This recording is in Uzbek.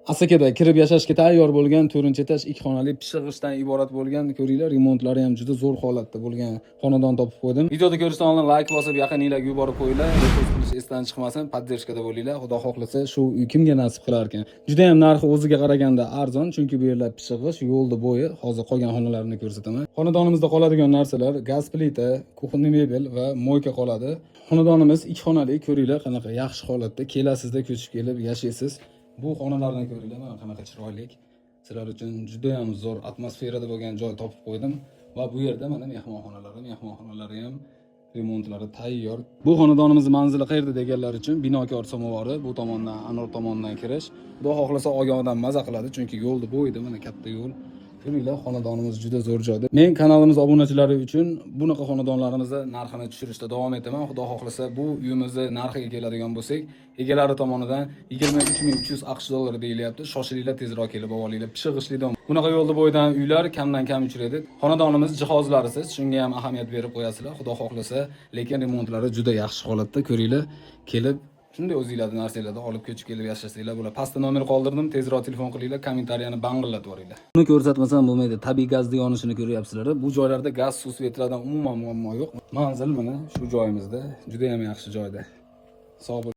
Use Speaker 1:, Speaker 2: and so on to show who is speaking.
Speaker 1: Asakada kirib yashashga tayyor bo'lgan 4-etaj 2 xonali pishig'ishdan iborat bo'lgan, ko'ringlar, remontlari ham juda zo'r holatda bo'lgan xonadon topib qo'ydim. Videoda ko'rishdan oldin like bosib, yaqininglarga yuborib qo'yinglar. Repost qilish esdan chiqmasin, poddershkada bo'linglar. Xudo xohlasa shu uy kimga nasib qilar ekan. Juda ham narxi o'ziga qaraganda arzon, chunki bu yerlar pishig'ish, yo'lda bo'yi. Hozir qolgan xonalarni ko'rsataman. Xonadonimizda qoladigan narsalar gaz plita, kuxonniy mebel va moyka qoladi. Xonadonimiz 2 xonali, ko'ringlar, qanaqa yaxshi holatda. Kelasizda ko'chib kelib yashaysiz. Bu xonalarni ko'ringlar, mana qanaqa chiroyli. Sizlar uchun juda ham zo'r atmosferada bo'lgan joy topib qo'ydim va bu yerda mana mehmonxonalari ham remontlari tayyor. Bu xonadonimiz manzili qayerda deganlar uchun Binokor samovori, bu tomondan, Anor tomonidan kirish. Xudo xohlasa olgan odam maza qiladi, chunki yo'lda bo'ydi, mana katta yo'l. Ko'ringlar, xonadonimiz juda zo'r joyda. Men kanalimiz obunachilari uchun bunaqa xonadonlarimizni narxini tushirishda davom etaman. Xudo xohlasa bu uyimizni narxiga keladigan bo'lsak, egalari tomonidan 23300 AQSh dollari deyilyapti. Shoshilinglar, tezroq kelib olinglar. Pishig'ishlidan. Bunaqa yo'lda bo'ydan uylar kamdan kam uchraydi. Xonadonimiz jihozlarisiz, shunga ham ahamiyat berib qo'yasizlar. Xudo xohlasa, lekin remontlari juda yaxshi holatda. Ko'ringlar, kelib shunday o'zingizlarning narsalarni olib ko'chib kelib yashasanglar bo'ladi. Pastda nomer qoldirdim, tezroq telefon qilinglar, kommentariyani bang'illatib yuboringlar. Buni ko'rsatmasam bo'lmaydi. Tabiiy gazni yonishini ko'ryapsizlar. Bu joylarda gaz, suv, svetlardan umuman muammo yo'q. Manzil mana shu joyimizda, juda ham yaxshi joyda. Sog' bo'ling.